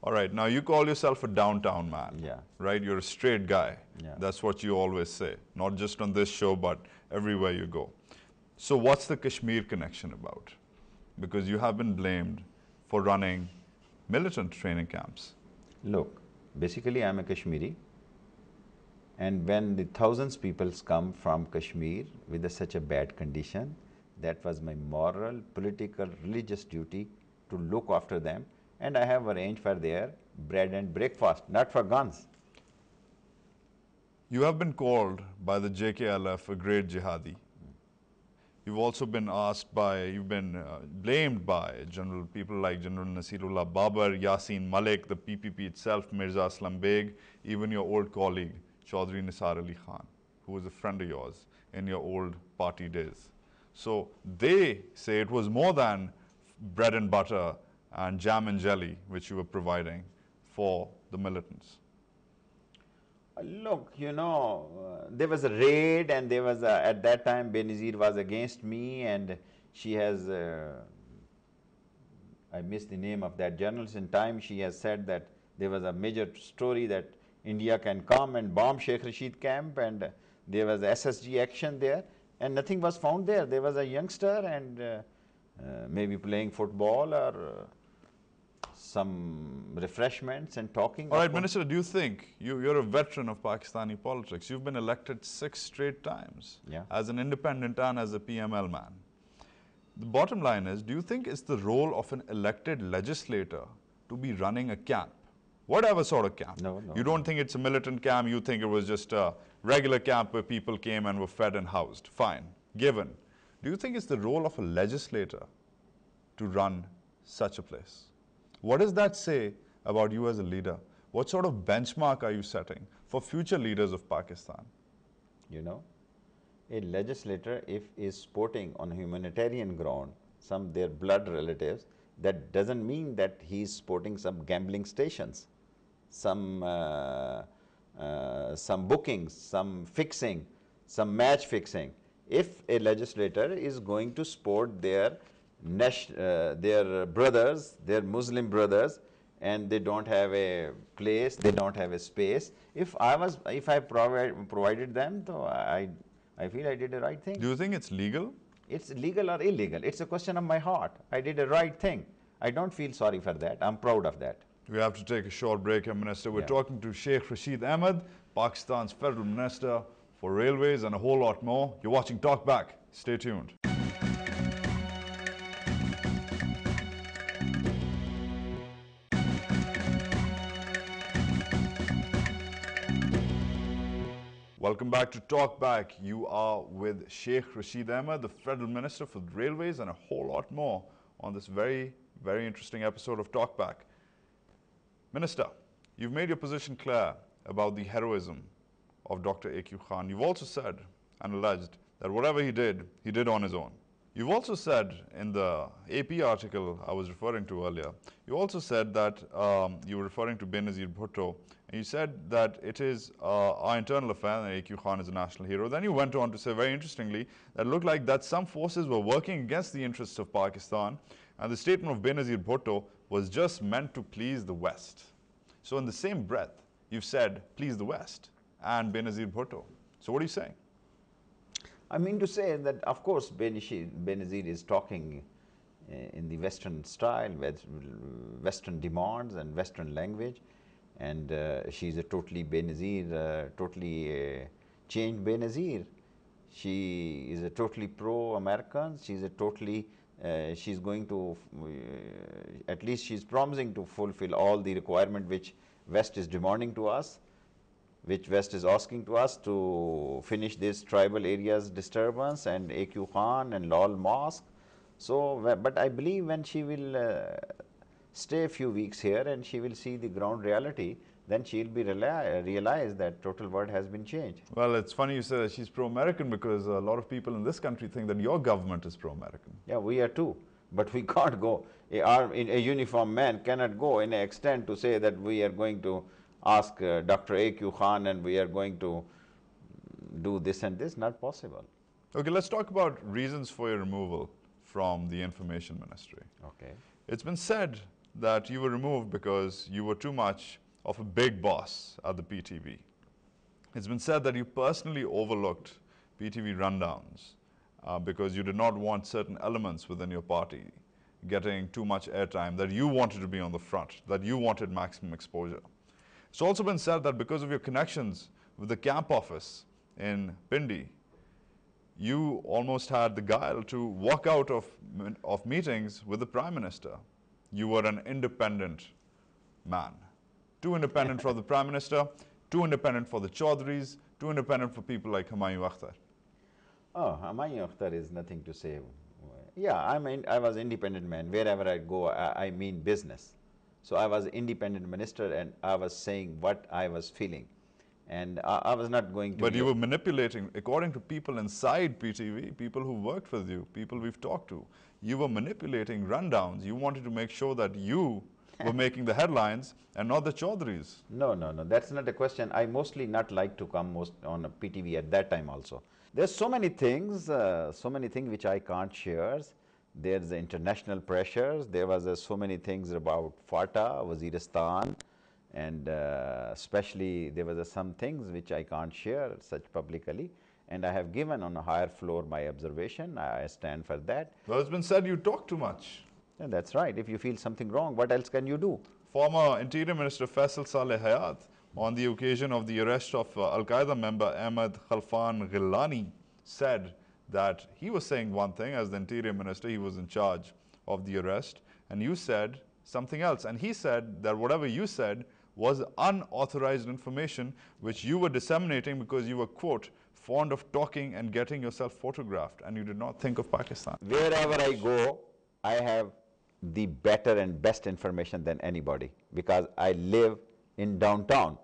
All right, now you call yourself a downtown man, Yeah. right? You're a straight guy. Yeah. That's what you always say, not just on this show, but everywhere you go. So what's the Kashmir connection about? Because you have been blamed for running militant training camps. Look, basically I'm a Kashmiri, and when the thousands people come from Kashmir with such a bad condition, that was my moral, political, religious duty to look after them, and I have arranged for their bread and breakfast, not for guns. You have been called by the JKLF a great jihadi. You've also been blamed by people like General Nasirullah Babar, Yasin Malik, the PPP itself, Mirza Aslam Beg, even your old colleague, Chaudhry Nisar Ali Khan, who was a friend of yours in your old party days. So they say it was more than bread and butter and jam and jelly which you were providing for the militants. Look, there was a raid, and there was at that time Benazir was against me, and she has, I missed the name of that journalist in time, she has said that there was a major story that India can come and bomb Shaikh Rasheed camp, and there was SSG action there, and nothing was found there. There was a youngster and maybe playing football or some refreshments and talking. All right, Minister, do you think, you're a veteran of Pakistani politics, you've been elected 6 straight times as an independent and as a PML man. The bottom line is, do you think it's the role of an elected legislator to be running a camp? Whatever sort of camp. No. You don't think it's a militant camp, you think it was just a regular camp where people came and were fed and housed. Fine, given. Do you think it's the role of a legislator to run such a place? What does that say about you as a leader? What sort of benchmark are you setting for future leaders of Pakistan? A legislator, if is supporting on humanitarian ground their blood relatives, that doesn't mean that he is supporting some gambling stations, some bookings, some fixing, some match fixing. If a legislator is going to support their brothers, their Muslim brothers, and they don't have a place, they don't have a space, if I provided them, so I feel I did the right thing. Do you think it's legal? It's legal or illegal. It's a question of my heart. I did the right thing. I don't feel sorry for that. I'm proud of that. We have to take a short break here, Minister. We're talking to Shaikh Rasheed Ahmad, Pakistan's Federal Minister for Railways, and a whole lot more. You're watching TalkBack. Stay tuned. Welcome back to TalkBack. You are with Shaikh Rasheed Ahmad, the Federal Minister for the Railways, and a whole lot more on this very, very interesting episode of TalkBack. Minister, you've made your position clear about the heroism of Dr. A.Q. Khan. You've also said and alleged that whatever he did on his own. You've also said in the AP article I was referring to earlier, you also said that you were referring to Benazir Bhutto, and you said that it is our internal affair and A.Q. Khan is a national hero. Then you went on to say, very interestingly, that it looked like that some forces were working against the interests of Pakistan, and the statement of Benazir Bhutto was just meant to please the West. So in the same breath, you've said, please the West and Benazir Bhutto. So what are you saying? I mean to say that, of course, Benazir is talking in the Western style, with Western demands and Western language, and she's a totally Benazir, totally changed Benazir. She is a totally pro-American. She's a totally, she's going to, at least she's promising to fulfill all the requirement which West is demanding to us, which West is asking to us to finish this tribal areas disturbance and A.Q. Khan and Lal Mosque. So, but I believe when she will stay a few weeks here and she will see the ground reality, then she'll be realize that total world has been changed. Well, it's funny you say that she's pro-American, because a lot of people in this country think that your government is pro-American. Yeah, we are too. But we can't go. A uniformed man cannot go in an extent to say that we are going to ask Dr. A.Q. Khan and we are going to do this and this. Not possible. Okay, let's talk about reasons for your removal from the Information Ministry. Okay. It's been said that you were removed because you were too much of a big boss at the PTV. It's been said that you personally overlooked PTV rundowns because you did not want certain elements within your party getting too much airtime, that you wanted to be on the front, that you wanted maximum exposure. It's also been said that because of your connections with the camp office in Pindi, you almost had the guile to walk out of meetings with the Prime Minister. You were an independent man. Too independent for the Prime Minister, too independent for the Chaudhrys, too independent for people like Humayun Akhtar. Oh, Humayun Akhtar is nothing to say. Yeah, I was independent man. Wherever I go, I mean business. So I was independent minister and I was saying what I was feeling. And I was not going to... But you were manipulating, according to people inside PTV, people who worked with you, people we've talked to, you were manipulating rundowns. You wanted to make sure that you were making the headlines and not the Chaudhrys. No, that's not a question. I mostly not like to come on a PTV at that time also. There's so many things which I can't share. There's the international pressures. There was so many things about FATA, Waziristan, and especially there was some things which I can't share such publicly. And I have given on a higher floor my observation. I stand for that. Well, it's been said you talk too much. And that's right. If you feel something wrong, what else can you do? Former Interior Minister Faisal Saleh Hayat, on the occasion of the arrest of Al-Qaeda member Ahmed Khalfan Ghillani, said that he was saying one thing as the Interior Minister, he was in charge of the arrest, and you said something else. And he said that whatever you said was unauthorized information which you were disseminating because you were, quote, fond of talking and getting yourself photographed, and you did not think of Pakistan. Wherever I go, I have the better and best information than anybody because I live in downtown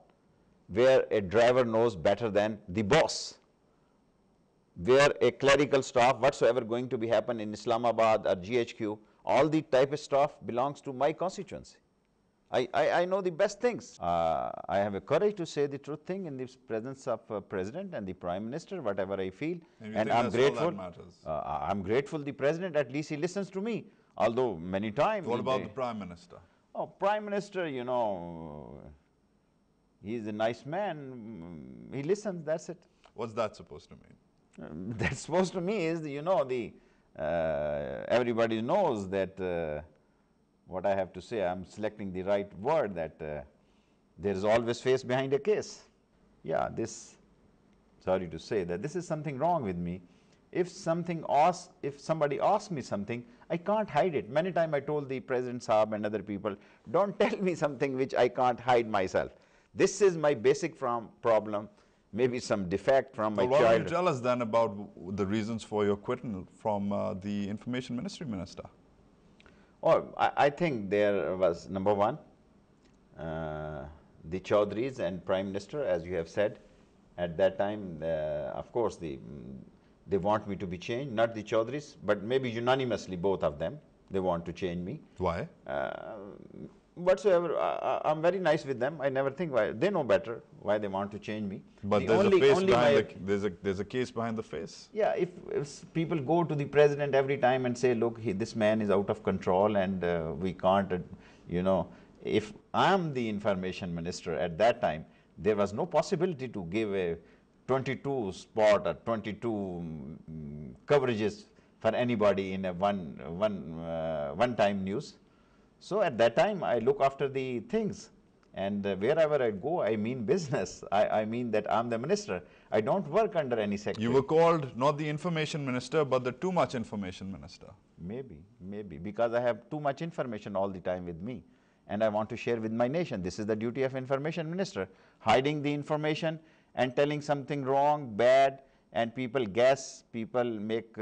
where a driver knows better than the boss, where a clerical staff whatsoever going to be happen in Islamabad or GHQ, all the type of stuff belongs to my constituency. I know the best things. I have a courage to say the truth thing in the presence of President and the Prime Minister, whatever I feel. And I'm grateful. I'm grateful the President, at least he listens to me. Although many times... What about the Prime Minister? Oh, Prime Minister, you know, he's a nice man. He listens, that's it. What's that supposed to mean? That's supposed to mean is, you know, everybody knows that what I have to say, I'm selecting the right word, that there is always face behind a case. Yeah, sorry to say that this is something wrong with me. If somebody asks me something, I can't hide it. Many times I told the President Saab and other people, don't tell me something which I can't hide myself. This is my basic problem, maybe some defect from my child. Why don't you tell us then about the reasons for your quitting from the Information Ministry Minister? Oh, I think there was, number one, the Chaudhrys and Prime Minister, as you have said, at that time, of course, they want me to be changed, not the Chaudhrys, but maybe unanimously both of them, they want to change me. Why? Whatsoever, I'm very nice with them. I never think why. They know better why they want to change me. But there's a case behind the face. Yeah, if people go to the President every time and say, look, this man is out of control and we can't, you know, if I'm the Information Minister at that time, there was no possibility to give a 22 spot or 22 coverages for anybody in a one-time news. So at that time, I look after the things. And wherever I go, I mean business. I mean that I'm the minister. I don't work under any sector. You were called not the Information Minister, but the Too Much Information Minister. Maybe, because I have too much information all the time with me. And I want to share with my nation. This is the duty of Information Minister. Hiding the information and telling something wrong, bad, and people guess, people make,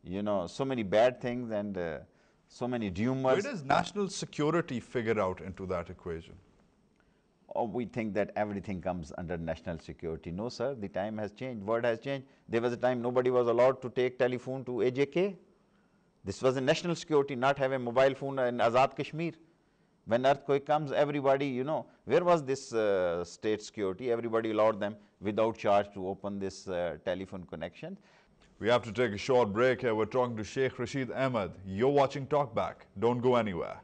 you know, so many bad things and so many rumors. Where does national security figure out into that equation? Oh, we think that everything comes under national security. No, sir, the time has changed, word has changed. There was a time nobody was allowed to take telephone to AJK. This was a national security, not have a mobile phone in Azad Kashmir. When earthquake comes, everybody, you know, where was this state security? Everybody allowed them without charge to open this telephone connection. We have to take a short break here. We're talking to Shaikh Rasheed Ahmad. You're watching TalkBack. Don't go anywhere.